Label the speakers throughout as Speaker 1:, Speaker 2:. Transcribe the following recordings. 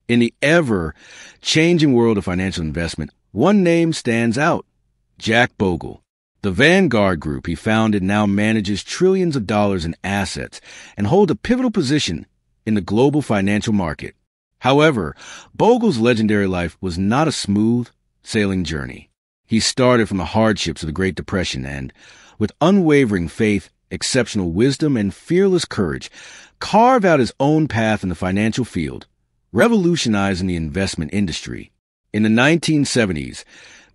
Speaker 1: In the ever-changing world of financial investment, one name stands out: Jack Bogle. The Vanguard Group he founded now manages trillions of dollars in assets and holds a pivotal position in the global financial market. However, Bogle's legendary life was not a smooth sailing journey. He started from the hardships of the Great Depression and, with unwavering faith, exceptional wisdom, and fearless courage, carved out his own path in the financial field, revolutionizing the investment industry. In the 1970s,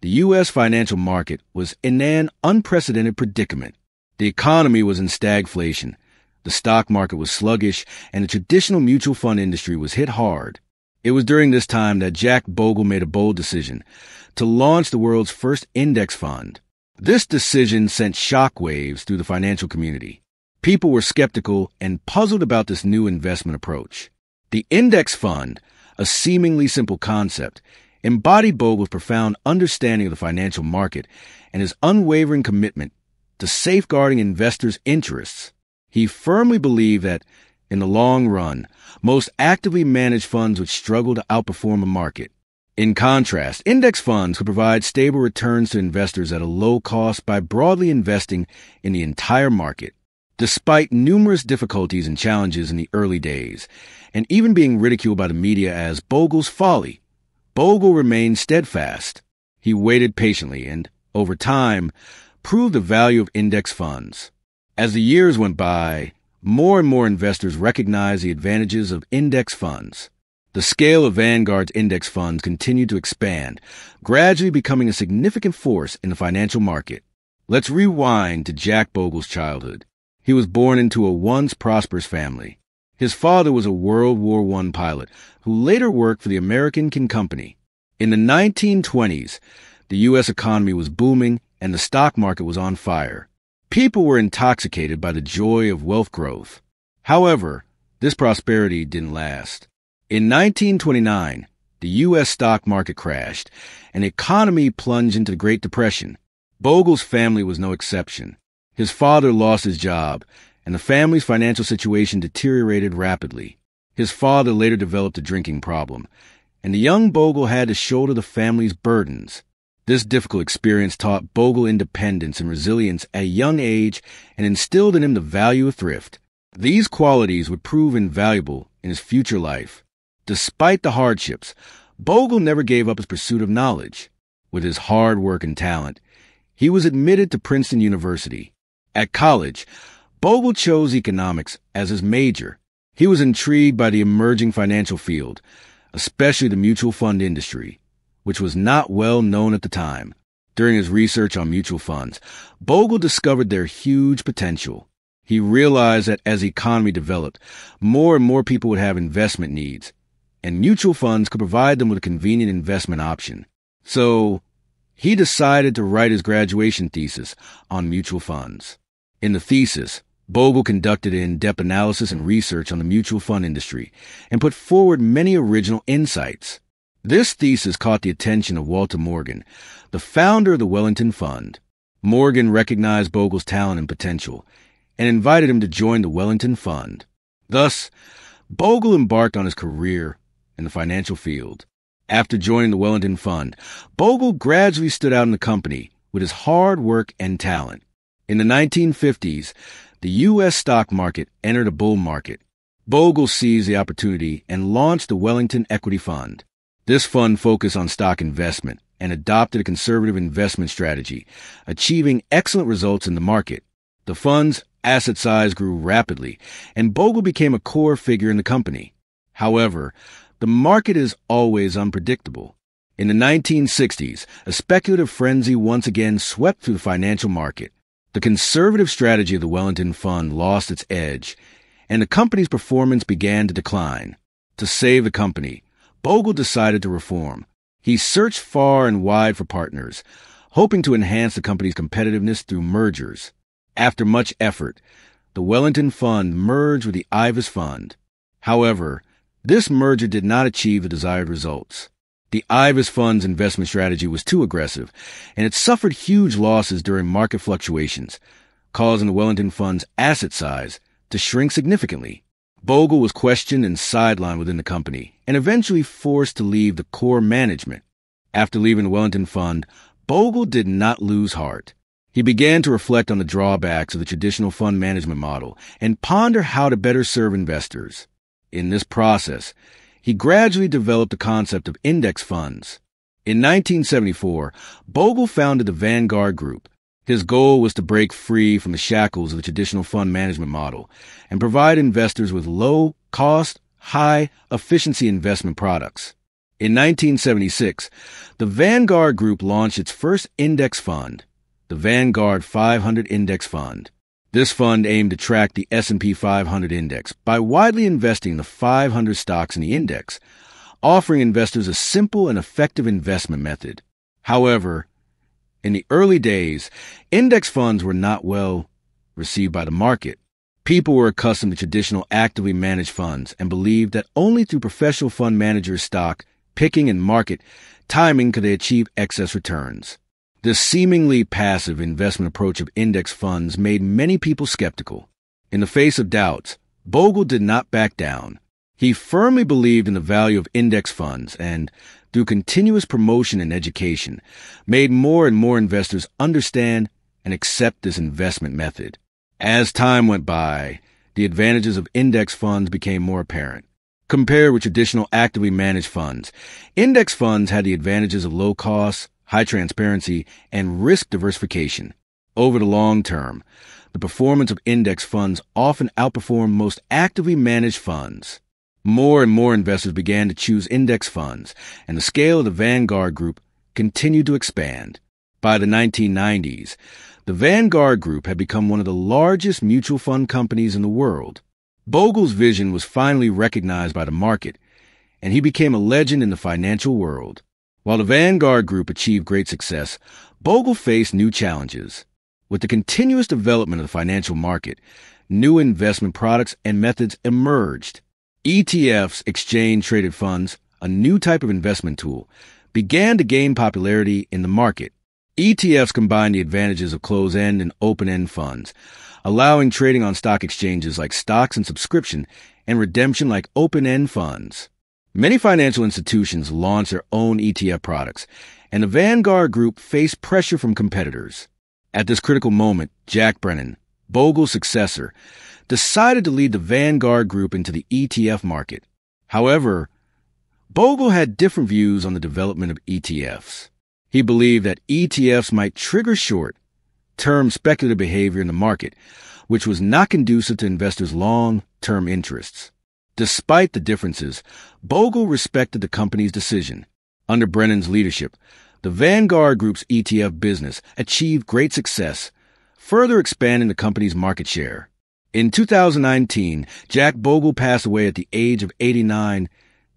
Speaker 1: the U.S. financial market was in an unprecedented predicament. The economy was in stagflation, the stock market was sluggish, and the traditional mutual fund industry was hit hard. It was during this time that Jack Bogle made a bold decision to launch the world's first index fund. This decision sent shockwaves through the financial community. People were skeptical and puzzled about this new investment approach. The index fund, a seemingly simple concept, embodied Bogle's profound understanding of the financial market and his unwavering commitment to safeguarding investors' interests. He firmly believed that, in the long run, most actively managed funds would struggle to outperform a market. In contrast, index funds could provide stable returns to investors at a low cost by broadly investing in the entire market. Despite numerous difficulties and challenges in the early days, and even being ridiculed by the media as Bogle's folly, Bogle remained steadfast. He waited patiently and, over time, proved the value of index funds. As the years went by, more and more investors recognized the advantages of index funds. The scale of Vanguard's index funds continued to expand, gradually becoming a significant force in the financial market. Let's rewind to Jack Bogle's childhood. He was born into a once prosperous family. His father was a World War I pilot who later worked for the American King Company. In the 1920s, the U.S. economy was booming and the stock market was on fire. People were intoxicated by the joy of wealth growth. However, this prosperity didn't last. In 1929, the U.S. stock market crashed and the economy plunged into the Great Depression. Bogle's family was no exception. His father lost his job, and the family's financial situation deteriorated rapidly. His father later developed a drinking problem, and the young Bogle had to shoulder the family's burdens. This difficult experience taught Bogle independence and resilience at a young age and instilled in him the value of thrift. These qualities would prove invaluable in his future life. Despite the hardships, Bogle never gave up his pursuit of knowledge. With his hard work and talent, he was admitted to Princeton University. At college, Bogle chose economics as his major. He was intrigued by the emerging financial field, especially the mutual fund industry, which was not well known at the time. During his research on mutual funds, Bogle discovered their huge potential. He realized that as the economy developed, more and more people would have investment needs, and mutual funds could provide them with a convenient investment option. So, he decided to write his graduation thesis on mutual funds. In the thesis, Bogle conducted in-depth analysis and research on the mutual fund industry and put forward many original insights. This thesis caught the attention of Walter Morgan, the founder of the Wellington Fund. Morgan recognized Bogle's talent and potential and invited him to join the Wellington Fund. Thus, Bogle embarked on his career in the financial field. After joining the Wellington Fund, Bogle gradually stood out in the company with his hard work and talent. In the 1950s, the U.S. stock market entered a bull market. Bogle seized the opportunity and launched the Wellington Equity Fund. This fund focused on stock investment and adopted a conservative investment strategy, achieving excellent results in the market. The fund's asset size grew rapidly, and Bogle became a core figure in the company. However, the market is always unpredictable. In the 1960s, a speculative frenzy once again swept through the financial market. The conservative strategy of the Wellington Fund lost its edge, and the company's performance began to decline. To save the company, Bogle decided to reform. He searched far and wide for partners, hoping to enhance the company's competitiveness through mergers. After much effort, the Wellington Fund merged with the Ivis Fund. However, this merger did not achieve the desired results. The Ivis Fund's investment strategy was too aggressive, and it suffered huge losses during market fluctuations, causing the Wellington Fund's asset size to shrink significantly. Bogle was questioned and sidelined within the company, and eventually forced to leave the core management. After leaving the Wellington Fund, Bogle did not lose heart. He began to reflect on the drawbacks of the traditional fund management model and ponder how to better serve investors. In this process, he gradually developed the concept of index funds. In 1974, Bogle founded the Vanguard Group. His goal was to break free from the shackles of the traditional fund management model and provide investors with low-cost, high-efficiency investment products. In 1976, the Vanguard Group launched its first index fund, the Vanguard 500 Index Fund. This fund aimed to track the S&P 500 index by widely investing the 500 stocks in the index, offering investors a simple and effective investment method. However, in the early days, index funds were not well received by the market. People were accustomed to traditional actively managed funds and believed that only through professional fund managers' stock picking and market timing could they achieve excess returns. This seemingly passive investment approach of index funds made many people skeptical. In the face of doubts, Bogle did not back down. He firmly believed in the value of index funds and, through continuous promotion and education, made more and more investors understand and accept this investment method. As time went by, the advantages of index funds became more apparent. Compared with traditional actively managed funds, index funds had the advantages of low costs, high transparency, and risk diversification. Over the long term, the performance of index funds often outperformed most actively managed funds. More and more investors began to choose index funds, and the scale of the Vanguard Group continued to expand. By the 1990s, the Vanguard Group had become one of the largest mutual fund companies in the world. Bogle's vision was finally recognized by the market, and he became a legend in the financial world. While the Vanguard Group achieved great success, Bogle faced new challenges. With the continuous development of the financial market, new investment products and methods emerged. ETFs, exchange-traded funds, a new type of investment tool, began to gain popularity in the market. ETFs combine the advantages of closed-end and open-end funds, allowing trading on stock exchanges like stocks and subscription and redemption like open-end funds. Many financial institutions launched their own ETF products, and the Vanguard Group faced pressure from competitors. At this critical moment, Jack Brennan, Bogle's successor, decided to lead the Vanguard Group into the ETF market. However, Bogle had different views on the development of ETFs. He believed that ETFs might trigger short-term speculative behavior in the market, which was not conducive to investors' long-term interests. Despite the differences, Bogle respected the company's decision. Under Brennan's leadership, the Vanguard Group's ETF business achieved great success, further expanding the company's market share. In 2019, Jack Bogle passed away at the age of 89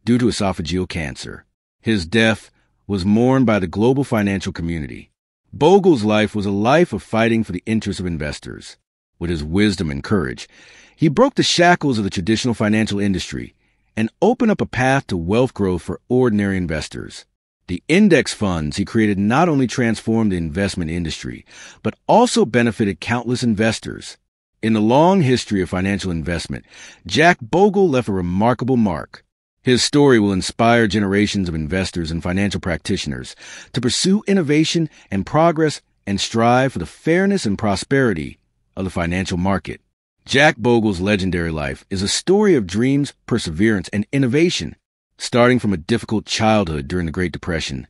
Speaker 1: due to esophageal cancer. His death was mourned by the global financial community. Bogle's life was a life of fighting for the interests of investors. With his wisdom and courage, he broke the shackles of the traditional financial industry and opened up a path to wealth growth for ordinary investors. The index funds he created not only transformed the investment industry, but also benefited countless investors. In the long history of financial investment, Jack Bogle left a remarkable mark. His story will inspire generations of investors and financial practitioners to pursue innovation and progress and strive for the fairness and prosperity of the financial market. Jack Bogle's legendary life is a story of dreams, perseverance, and innovation. Starting from a difficult childhood during the Great Depression,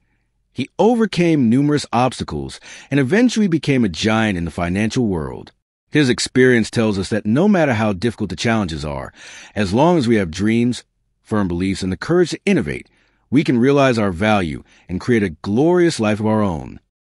Speaker 1: he overcame numerous obstacles and eventually became a giant in the financial world. His experience tells us that no matter how difficult the challenges are, as long as we have dreams, firm beliefs, and the courage to innovate, we can realize our value and create a glorious life of our own.